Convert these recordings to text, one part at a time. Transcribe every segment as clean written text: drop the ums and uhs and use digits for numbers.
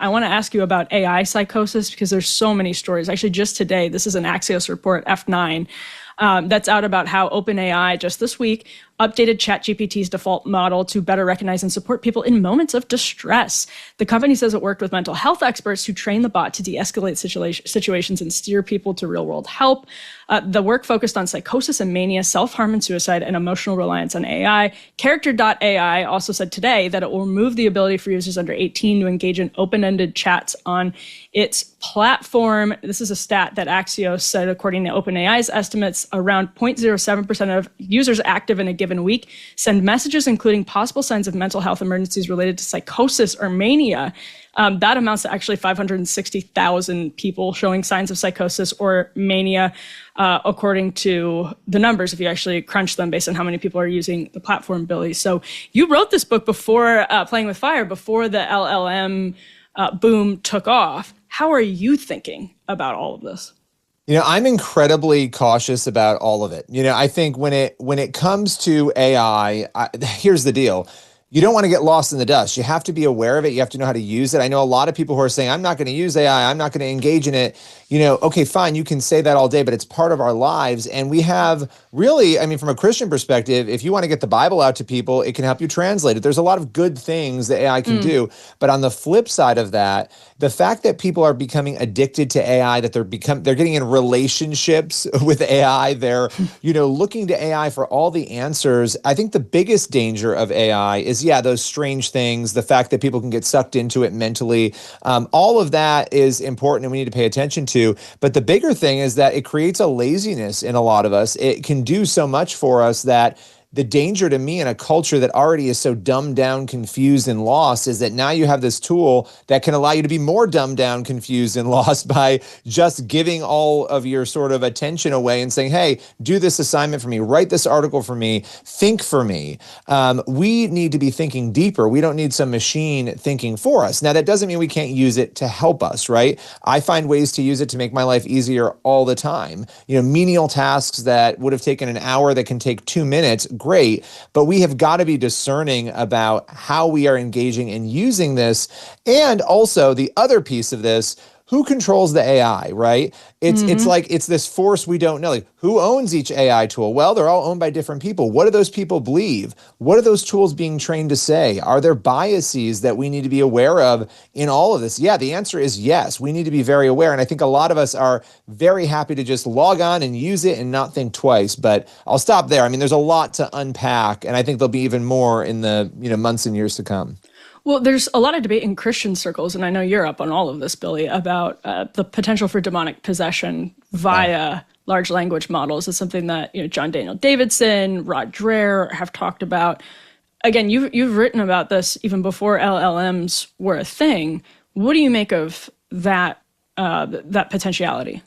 I want to ask you about AI psychosis because there's so many stories. Actually, just today, this is an Axios report, F9, that's out about how OpenAI just this week updated ChatGPT's default model to better recognize and support people in moments of distress. The company says it worked with mental health experts who trained the bot to de-escalate situations and steer people to real-world help. The work focused on psychosis and mania, self-harm and suicide, and emotional reliance on AI. Character.ai also said today that it will remove the ability for users under 18 to engage in open-ended chats on its platform. This is a stat that Axios said, according to OpenAI's estimates, around 0.07% of users active in a given week send messages including possible signs of mental health emergencies related to psychosis or mania. That amounts to actually 560,000 people showing signs of psychosis or mania, according to the numbers, if you actually crunch them based on how many people are using the platform, Billy. So you wrote this book before Playing with Fire, before the LLM boom took off. How are you thinking about all of this? I'm incredibly cautious about all of it. I think when it comes to AI, here's the deal. You don't want to get lost in the dust. You have to be aware of it. You have to know how to use it. I know a lot of people who are saying, I'm not going to use AI. I'm not going to engage in it. Okay, fine. You can say that all day, but it's part of our lives. And we have really, from a Christian perspective, if you want to get the Bible out to people, it can help you translate it. There's a lot of good things that AI can do. But on the flip side of that, the fact that people are becoming addicted to AI, that they're getting in relationships with AI, they're, looking to AI for all the answers. I think the biggest danger of AI is, those strange things, the fact that people can get sucked into it mentally. All of that is important and we need to pay attention to. But the bigger thing is that it creates a laziness in a lot of us. It can do so much for us that the danger to me in a culture that already is so dumbed down, confused, and lost is that now you have this tool that can allow you to be more dumbed down, confused, and lost by just giving all of your sort of attention away and saying, hey, do this assignment for me, write this article for me, think for me. We need to be thinking deeper. We don't need some machine thinking for us. Now, that doesn't mean we can't use it to help us, right? I find ways to use it to make my life easier all the time. Menial tasks that would have taken an hour that can take 2 minutes, great, but we have got to be discerning about how we are engaging and using this. And also the other piece of this, who controls the AI, right? It's like, it's this force we don't know. Like, who owns each AI tool? Well, they're all owned by different people. What do those people believe? What are those tools being trained to say? Are there biases that we need to be aware of in all of this? Yeah, the answer is yes. We need to be very aware. And I think a lot of us are very happy to just log on and use it and not think twice. But I'll stop there. There's a lot to unpack, and I think there'll be even more in the months and years to come. Well, there's a lot of debate in Christian circles, and I know you're up on all of this, Billy, about the potential for demonic possession via large language models. It's something that John Daniel Davidson, Rod Dreher have talked about. Again, you've written about this even before LLMs were a thing. What do you make of that potentiality?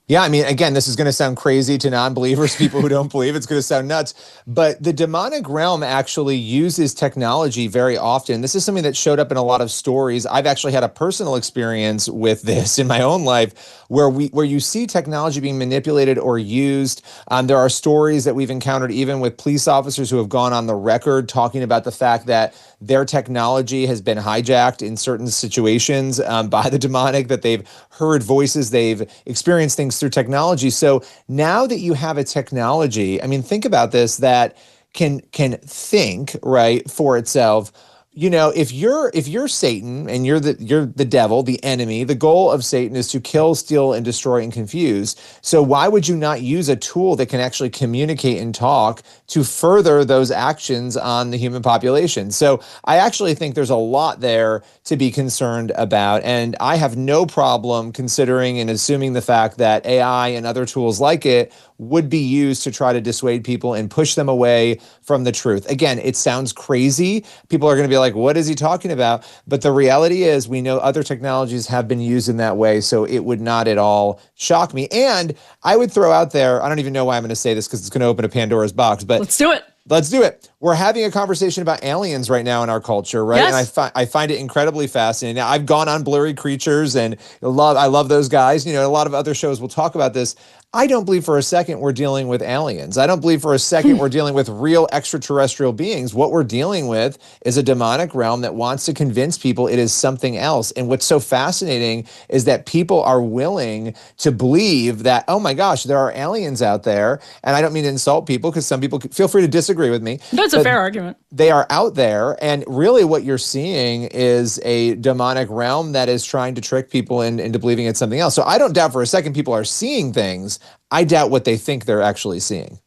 Yeah, again, this is going to sound crazy to non-believers, people who don't believe. It's going to sound nuts. But the demonic realm actually uses technology very often. This is something that showed up in a lot of stories. I've actually had a personal experience with this in my own life where you see technology being manipulated or used. There are stories that we've encountered even with police officers who have gone on the record talking about the fact that their technology has been hijacked in certain situations by the demonic, that they've heard voices, they've experienced things through technology. So now that you have a technology, think about this, that can think, right, for itself. If you're Satan and you're the devil, the enemy, the goal of Satan is to kill, steal, and destroy and confuse. So why would you not use a tool that can actually communicate and talk to further those actions on the human population? So I actually think there's a lot there to be concerned about. And I have no problem considering and assuming the fact that AI and other tools like it would be used to try to dissuade people and push them away from the truth. Again, it sounds crazy. People are going to be like, what is he talking about? But the reality is we know other technologies have been used in that way, so it would not at all shock me. And I would throw out there, I don't even know why I'm going to say this because it's going to open a Pandora's box, but let's do it. Let's do it. we're having a conversation about aliens right now in our culture, right? Yes. And I find it incredibly fascinating. Now, I've gone on Blurry Creatures and I love those guys. You know, a lot of other shows will talk about this. I don't believe for a second we're dealing with aliens. I don't believe for a second we're dealing with real extraterrestrial beings. What we're dealing with is a demonic realm that wants to convince people it is something else. And what's so fascinating is that people are willing to believe that, oh my gosh, there are aliens out there. And I don't mean to insult people, because some people feel free to disagree with me. No, it's a fair argument. They are out there, and really what you're seeing is a demonic realm that is trying to trick people into believing it's something else. So I don't doubt for a second people are seeing things. I doubt what they think they're actually seeing.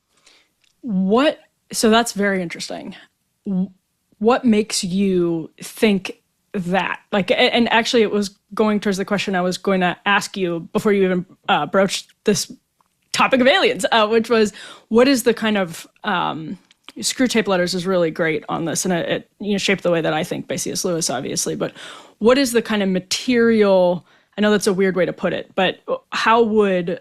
So that's very interesting. What makes you think that? Like, and actually it was going towards the question I was going to ask you before you even broached this topic of aliens, which was, what is the kind of Screw Tape Letters is really great on this, and it shaped the way that I think by C.S. Lewis, obviously. But what is the kind of material? I know that's a weird way to put it, but how would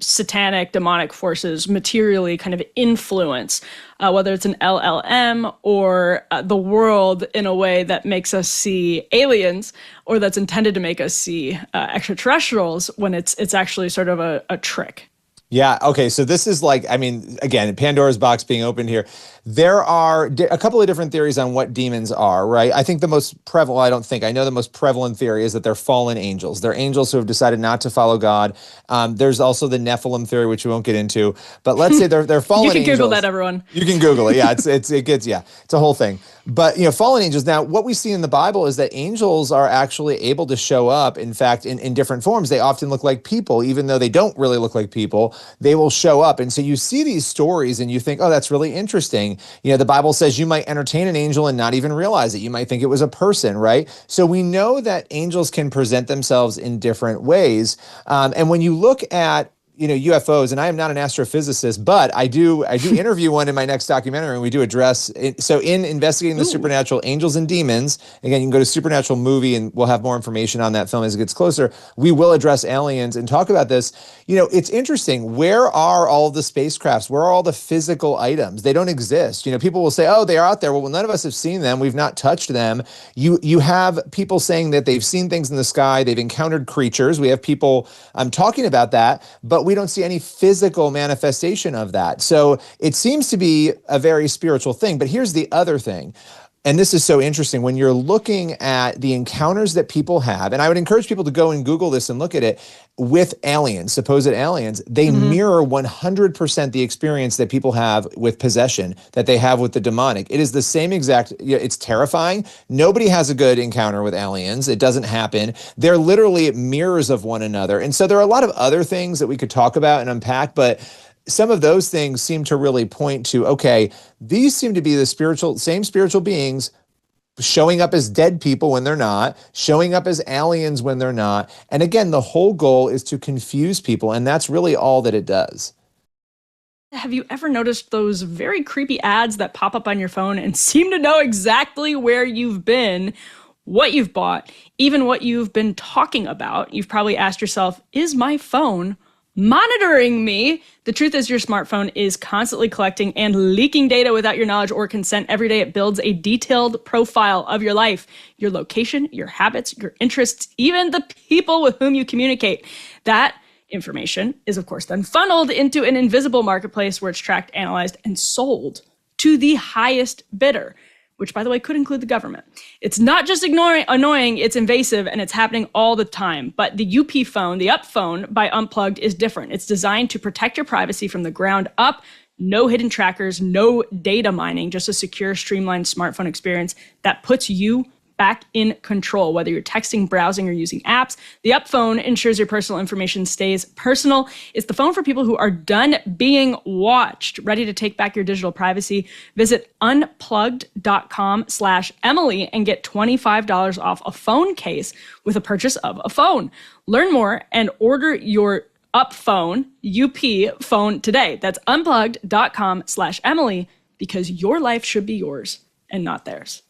satanic, demonic forces materially kind of influence whether it's an LLM or the world in a way that makes us see aliens, or that's intended to make us see extraterrestrials when it's actually sort of a trick? Yeah. Okay. So this is like, I mean, again, Pandora's box being opened here. There are a couple of different theories on what demons are, right? I think the most prevalent, well, I know the most prevalent theory is that they're fallen angels. They're angels who have decided not to follow God. There's also the Nephilim theory, which we won't get into, but let's say they're fallen angels. You can Google that, everyone. You can Google it. Yeah. It's a whole thing. But, fallen angels. Now, what we see in the Bible is that angels are actually able to show up, in fact, in different forms. They often look like people, even though they don't really look like people. They will show up. And so you see these stories and you think, oh, that's really interesting. The Bible says you might entertain an angel and not even realize it. You might think it was a person, right? So we know that angels can present themselves in different ways. And when you look at UFOs, and I am not an astrophysicist, but I do interview one in my next documentary, and we do address it. So in Investigating the Supernatural, Angels and Demons, again, you can go to Supernatural Movie and we'll have more information on that film as it gets closer. We will address aliens and talk about this. It's interesting. Where are all the spacecrafts? Where are all the physical items? They don't exist. People will say, oh, they are out there. Well, none of us have seen them. We've not touched them. You have people saying that they've seen things in the sky. They've encountered creatures. We have people talking about that, but we don't see any physical manifestation of that. So it seems to be a very spiritual thing. But here's the other thing. And this is so interesting. When you're looking at the encounters that people have, and I would encourage people to go and Google this and look at it, with aliens, supposed aliens, they mirror 100% the experience that people have with possession, that they have with the demonic. It is the same exact, it's terrifying. Nobody has a good encounter with aliens. It doesn't happen. They're literally mirrors of one another. And so there are a lot of other things that we could talk about and unpack, but some of those things seem to really point to, okay, these seem to be the same spiritual beings showing up as dead people when they're not, showing up as aliens when they're not. And again, the whole goal is to confuse people, and that's really all that it does. Have you ever noticed those very creepy ads that pop up on your phone and seem to know exactly where you've been, what you've bought, even what you've been talking about? You've probably asked yourself, is my phone monitoring me? The truth is, your smartphone is constantly collecting and leaking data without your knowledge or consent. Every day it builds a detailed profile of your life, your location, your habits, your interests, even the people with whom you communicate. That information is, of course, then funneled into an invisible marketplace where it's tracked, analyzed, and sold to the highest bidder, which, by the way, could include the government. It's not just annoying, it's invasive, and it's happening all the time. But the UP phone, the Up phone by Unplugged, is different. It's designed to protect your privacy from the ground up. No hidden trackers, no data mining, just a secure, streamlined smartphone experience that puts you back in control, whether you're texting, browsing, or using apps. The Up phone ensures your personal information stays personal. It's the phone for people who are done being watched, ready to take back your digital privacy. Visit unplugged.com/Emily and get $25 off a phone case with a purchase of a phone. Learn more and order your Up phone, UP phone today. That's unplugged.com/Emily, because your life should be yours and not theirs.